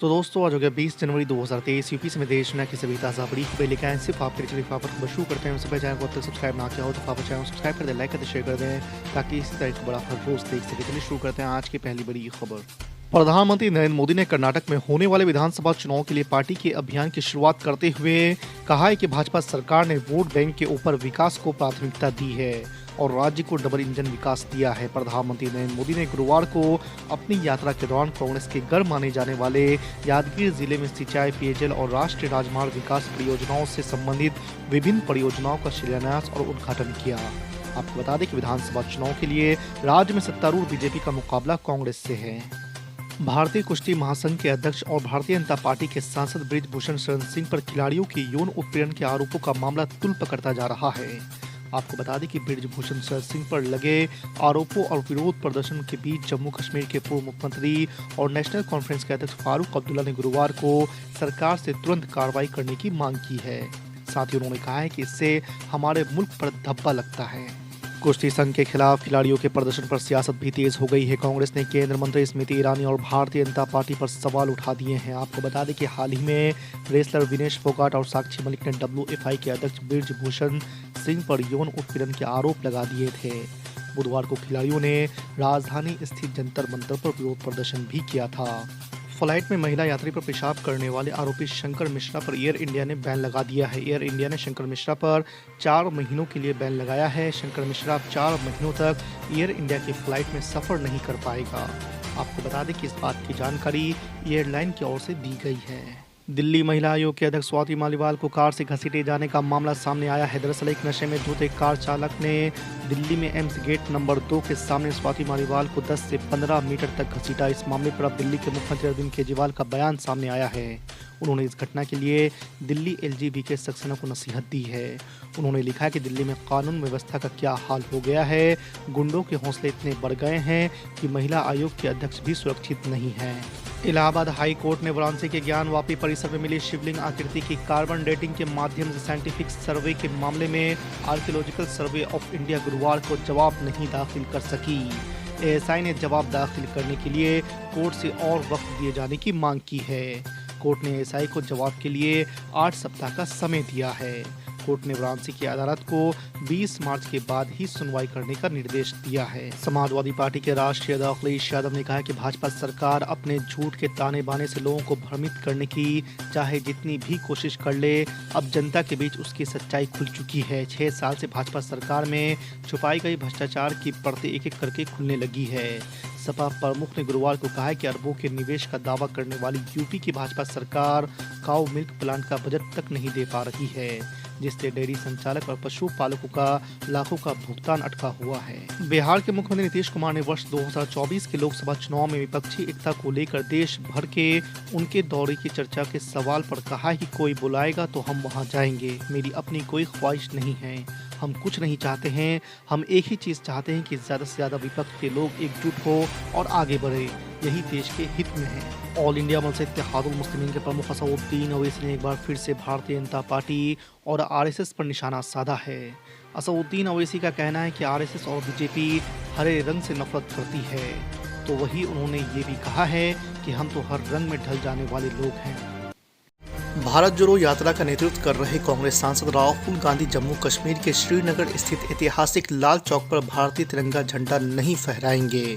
तो दोस्तों आज हो गया 20 जनवरी 2023। यूपी से देश दुनिया की सभी ताज़ा बड़ी खबरें लेकर आए सिर्फ आपके लिए खबर को शुरू करते हैं। उससे पहले चैनल को अब तक सब्सक्राइब ना किया हो तो फटाफट चैनल सब्सक्राइब कर दें, लाइक कर दें, शेयर कर दें ताकि इसी तरह की बड़ा हर रोज देख सके। चलिए शुरू करते हैं आज की पहली बड़ी खबर। प्रधानमंत्री नरेंद्र मोदी ने कर्नाटक में होने वाले विधानसभा चुनाव के लिए पार्टी के अभियान की शुरुआत करते हुए कहा है कि भाजपा सरकार ने वोट बैंक के ऊपर विकास को प्राथमिकता दी है और राज्य को डबल इंजन विकास दिया है। प्रधानमंत्री नरेंद्र मोदी ने गुरुवार को अपनी यात्रा के दौरान कांग्रेस के गढ़ माने जाने वाले यादगीर जिले में सिंचाई, पेयजल और राष्ट्रीय राजमार्ग विकास परियोजनाओं से संबंधित विभिन्न परियोजनाओं का शिलान्यास और उद्घाटन किया। आपको बता दें कि विधानसभा चुनाव के लिए राज्य में सत्तारूढ़ बीजेपी का मुकाबला कांग्रेस से है। भारतीय कुश्ती महासंघ के अध्यक्ष और भारतीय जनता पार्टी के सांसद बृजभूषण शरण सिंह पर खिलाड़ियों के यौन उत्पीड़न के आरोपों का मामला तुल पकड़ता जा रहा है। आपको बता दें कि बृजभूषण शरण सिंह पर लगे आरोपों और विरोध प्रदर्शन के बीच जम्मू कश्मीर के पूर्व मुख्यमंत्री और नेशनल कॉन्फ्रेंस के अध्यक्ष फारूक अब्दुल्ला ने गुरुवार को सरकार से तुरंत कार्रवाई करने की मांग की है। साथ ही उन्होंने कहा है कि इससे हमारे मुल्क पर धब्बा लगता है। कुश्ती संघ के खिलाफ खिलाड़ियों के प्रदर्शन पर सियासत भी तेज हो गई है। कांग्रेस ने केंद्रीय मंत्री स्मृति ईरानी और भारतीय जनता पार्टी पर सवाल उठा दिए हैं। आपको बता दें कि हाल ही में रेसलर विनेश फोगाट और साक्षी मलिक ने WFI के अध्यक्ष बृजभूषण सिंह पर यौन उत्पीड़न के आरोप लगा दिए थे। बुधवार को खिलाड़ियों ने राजधानी स्थित जंतर मंतर पर विरोध प्रदर्शन भी किया था। फ्लाइट में महिला यात्री पर पेशाब करने वाले आरोपी शंकर मिश्रा पर एयर इंडिया ने बैन लगा दिया है। एयर इंडिया ने शंकर मिश्रा पर 4 महीनों के लिए बैन लगाया है। शंकर मिश्रा अब 4 महीनों तक एयर इंडिया की फ्लाइट में सफर नहीं कर पाएगा। आपको बता दें कि इस बात की जानकारी एयरलाइन की ओर से दी गई है। दिल्ली महिला आयोग के अध्यक्ष स्वाति मालीवाल को कार से घसीटे जाने का मामला सामने आया है। दरअसल एक नशे में धुत एक कार चालक ने दिल्ली में एम्स गेट नंबर 2 के सामने स्वाति मालीवाल को 10 से 15 मीटर तक घसीटा। इस मामले पर अब दिल्ली के मुख्यमंत्री अरविंद केजरीवाल का बयान सामने आया है। उन्होंने इस घटना के लिए दिल्ली LGBT सेक्शनों को नसीहत दी है। उन्होंने लिखा है कि दिल्ली में कानून व्यवस्था का क्या हाल हो गया है। गुंडों के हौसले इतने बढ़ गए हैं कि महिला आयोग के अध्यक्ष भी सुरक्षित नहीं है। इलाहाबाद हाई कोर्ट ने वाराणसी के ज्ञानवापी परिसर में मिली शिवलिंग आकृति की कार्बन डेटिंग के माध्यम से साइंटिफिक सर्वे के मामले में आर्कियोलॉजिकल सर्वे ऑफ इंडिया गुरुवार को जवाब नहीं दाखिल कर सकी। ASI ने जवाब दाखिल करने के लिए कोर्ट से और वक्त दिए जाने की मांग की है। कोर्ट ने ASI को जवाब के लिए 8 सप्ताह का समय दिया है। कोर्ट ने वाराणसी की अदालत को 20 मार्च के बाद ही सुनवाई करने का निर्देश दिया है। समाजवादी पार्टी के राष्ट्रीय अध्यक्ष अखिलेश यादव ने कहा कि भाजपा सरकार अपने झूठ के ताने बाने से लोगों को भ्रमित करने की चाहे जितनी भी कोशिश कर ले, अब जनता के बीच उसकी सच्चाई खुल चुकी है। 6 साल से भाजपा सरकार में छुपाई गई भ्रष्टाचार की परतें एक एक करके खुलने लगी है। सपा प्रमुख ने गुरुवार को कहा है कि अरबों के निवेश का दावा करने वाली यूपी की भाजपा सरकार काऊ मिल्क प्लांट का बजट तक नहीं दे पा रही है, जिससे डेयरी संचालक और पशुपालकों का लाखों का भुगतान अटका हुआ है। बिहार के मुख्यमंत्री नीतीश कुमार ने वर्ष 2024 के लोकसभा चुनाव में विपक्षी एकता को लेकर देश भर के उनके दौरे की चर्चा के सवाल पर कहा कि कोई बुलाएगा तो हम वहां जाएंगे। मेरी अपनी कोई ख्वाहिश नहीं है, हम कुछ नहीं चाहते हैं। हम एक ही चीज़ चाहते हैं कि ज़्यादा से ज़्यादा विपक्ष के लोग एकजुट हो और आगे बढ़े, यही देश के हित में है। ऑल इंडिया मजलिस इत्तेहादुल मुस्लिमीन के प्रमुख असदुद्दीन ओवैसी ने एक बार फिर से भारतीय जनता पार्टी और RSS पर निशाना साधा है। असदुद्दीन ओवैसी का कहना है कि RSS और BJP हरे रंग से नफरत करती है, तो वही उन्होंने ये भी कहा है कि हम तो हर रंग में ढल जाने वाले लोग हैं। भारत जोड़ो यात्रा का नेतृत्व कर रहे कांग्रेस सांसद राहुल गांधी जम्मू कश्मीर के श्रीनगर स्थित ऐतिहासिक लाल चौक पर भारतीय तिरंगा झंडा नहीं फहराएंगे।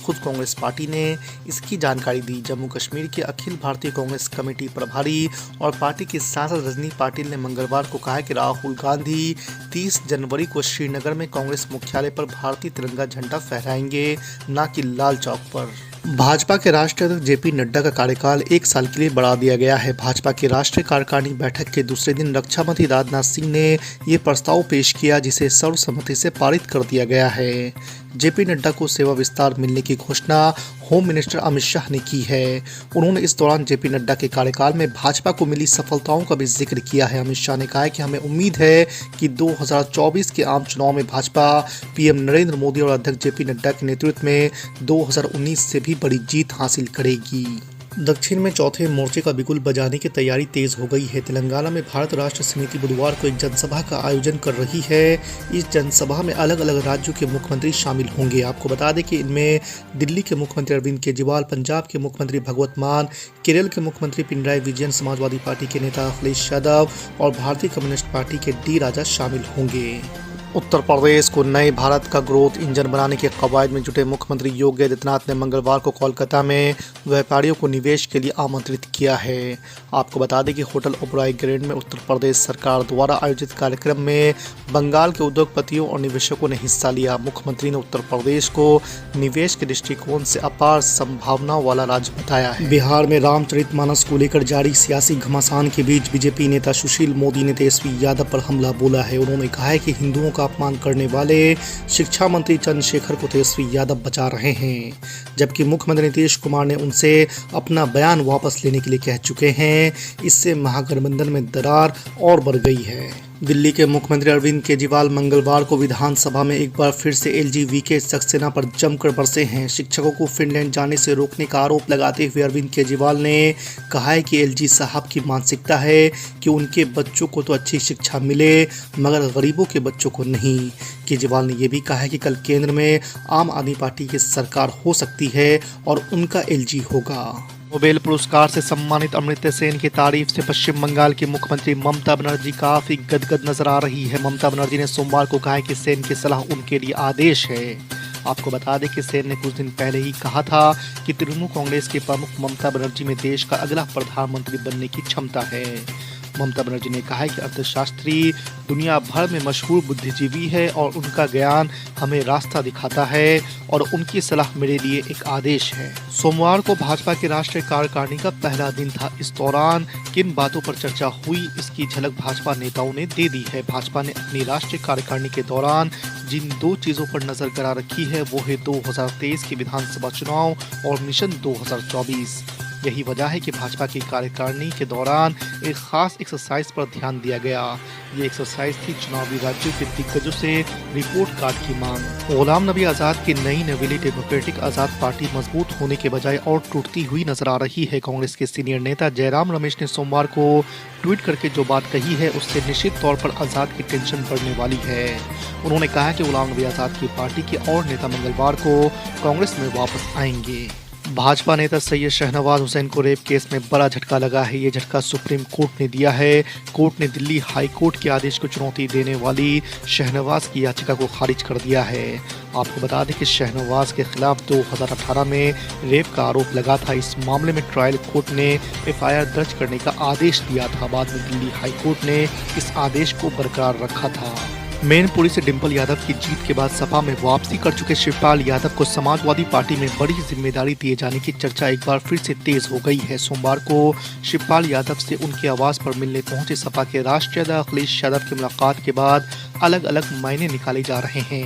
खुद कांग्रेस पार्टी ने इसकी जानकारी दी। जम्मू कश्मीर के अखिल भारतीय कांग्रेस कमेटी प्रभारी और पार्टी की सांसद रजनी पाटिल ने मंगलवार को कहा कि राहुल गांधी 30 जनवरी को श्रीनगर में कांग्रेस मुख्यालय पर भारतीय तिरंगा झंडा फहराएंगे, न कि लाल चौक पर। भाजपा के राष्ट्रीय अध्यक्ष JP नड्डा का कार्यकाल 1 साल के लिए बढ़ा दिया गया है। भाजपा की राष्ट्रीय कार्यकारिणी बैठक के दूसरे दिन रक्षा मंत्री राजनाथ सिंह ने ये प्रस्ताव पेश किया, जिसे सर्वसम्मति से पारित कर दिया गया है। JP नड्डा को सेवा विस्तार मिलने की घोषणा होम मिनिस्टर अमित शाह ने की है। उन्होंने इस दौरान JP नड्डा के कार्यकाल में भाजपा को मिली सफलताओं का भी जिक्र किया है। अमित शाह ने कहा है कि हमें उम्मीद है कि 2024 के आम चुनाव में भाजपा PM नरेंद्र मोदी और अध्यक्ष JP नड्डा के नेतृत्व में 2019 से भी बड़ी जीत हासिल करेगी। दक्षिण में चौथे मोर्चे का बिगुल बजाने की तैयारी तेज हो गई है। तेलंगाना में भारत राष्ट्र समिति बुधवार को एक जनसभा का आयोजन कर रही है। इस जनसभा में अलग अलग राज्यों के मुख्यमंत्री शामिल होंगे। आपको बता दें कि इनमें दिल्ली के मुख्यमंत्री अरविंद केजरीवाल, पंजाब के मुख्यमंत्री भगवत मान, केरल के मुख्यमंत्री पिनराई विजयन, समाजवादी पार्टी के नेता अखिलेश यादव और भारतीय कम्युनिस्ट पार्टी के डी राजा शामिल होंगे। उत्तर प्रदेश को नए भारत का ग्रोथ इंजन बनाने के कवायद में जुटे मुख्यमंत्री योगी आदित्यनाथ ने मंगलवार को कोलकाता में व्यापारियों को निवेश के लिए आमंत्रित किया है। आपको बता दें कि होटल ओबराय ग्रैंड में उत्तर प्रदेश सरकार द्वारा आयोजित कार्यक्रम में बंगाल के उद्योगपतियों और निवेशकों ने हिस्सा लिया। मुख्यमंत्री ने उत्तर प्रदेश को निवेश के दृष्टिकोण से अपार संभावनाओं वाला राज्य बताया है। बिहार में रामचरितमानस को लेकर जारी सियासी घमासान के बीच बीजेपी नेता सुशील मोदी ने तेजस्वी यादव पर हमला बोला है। उन्होंने कहा है कि हिंदुओं का अपमान करने वाले शिक्षा मंत्री चंद्रशेखर को तेजस्वी यादव बचा रहे हैं, जबकि मुख्यमंत्री नीतीश कुमार ने उनसे अपना बयान वापस लेने के लिए कह चुके हैं। इससे महागठबंधन में दरार और बढ़ गई है। दिल्ली के मुख्यमंत्री अरविंद केजरीवाल मंगलवार को विधानसभा में एक बार फिर से एलजीबीटी सक्सेना पर जमकर बरसे हैं। शिक्षकों को फिनलैंड जाने से रोकने का आरोप लगाते हुए अरविंद केजरीवाल ने कहा है कि एलजी साहब की मानसिकता है कि उनके बच्चों को तो अच्छी शिक्षा मिले मगर गरीबों के बच्चों को नहीं। केजरीवाल ने यह भी कहा है कि कल केंद्र में आम आदमी पार्टी की सरकार हो सकती है और उनका एलजी होगा। नोबेल पुरस्कार से सम्मानित अमर्त्य सेन की तारीफ से पश्चिम बंगाल की मुख्यमंत्री ममता बनर्जी काफी गदगद नजर आ रही है। ममता बनर्जी ने सोमवार को कहा कि सेन की सलाह उनके लिए आदेश है। आपको बता दें कि सेन ने कुछ दिन पहले ही कहा था कि तृणमूल कांग्रेस के प्रमुख ममता बनर्जी में देश का अगला प्रधानमंत्री बनने की क्षमता है। ममता बनर्जी ने कहा है कि अर्थशास्त्री दुनिया भर में मशहूर बुद्धिजीवी है और उनका ज्ञान हमें रास्ता दिखाता है और उनकी सलाह मेरे लिए एक आदेश है। सोमवार को भाजपा के राष्ट्रीय कार्यकारिणी का पहला दिन था। इस दौरान किन बातों पर चर्चा हुई इसकी झलक भाजपा नेताओं ने दे दी है। भाजपा ने अपनी राष्ट्रीय कार्यकारिणी के दौरान जिन दो चीजों पर नजर गड़ा रखी है वो है 2023 के विधानसभा चुनाव और मिशन 2024। यही वजह है कि भाजपा की कार्यकारिणी के दौरान एक खास एक्सरसाइज पर ध्यान दिया गया। ये एक्सरसाइज थी चुनावी राज्यों के दिग्गजों से रिपोर्ट कार्ड की मांग। गुलाम नबी आजाद की नई नवेली डेमोक्रेटिक आजाद पार्टी मजबूत होने के बजाय और टूटती हुई नजर आ रही है। कांग्रेस के सीनियर नेता जयराम रमेश ने सोमवार को ट्वीट करके जो बात कही है उससे निश्चित तौर पर आजाद की टेंशन बढ़ने वाली है। उन्होंने कहा कि गुलाम नबी आजाद की पार्टी के और नेता मंगलवार को कांग्रेस में वापस आएंगे। भाजपा नेता सैयद शाहनवाज हुसैन को रेप केस में बड़ा झटका लगा है। ये झटका सुप्रीम कोर्ट ने दिया है। कोर्ट ने दिल्ली हाई कोर्ट के आदेश को चुनौती देने वाली शाहनवाज की याचिका को खारिज कर दिया है। आपको बता दें कि शाहनवाज के खिलाफ 2018 में रेप का आरोप लगा था। इस मामले में ट्रायल कोर्ट ने एफआईआर दर्ज करने का आदेश दिया था। बाद में दिल्ली हाई कोर्ट ने इस आदेश को बरकरार रखा था। मैनपुरी से डिंपल यादव की जीत के बाद सपा में वापसी कर चुके शिवपाल यादव को समाजवादी पार्टी में बड़ी जिम्मेदारी दिए जाने की चर्चा एक बार फिर से तेज हो गई है। सोमवार को शिवपाल यादव से उनके आवास पर मिलने पहुंचे सपा के राष्ट्रीय अध्यक्ष अखिलेश यादव की मुलाकात के बाद अलग अलग मायने निकाले जा रहे हैं।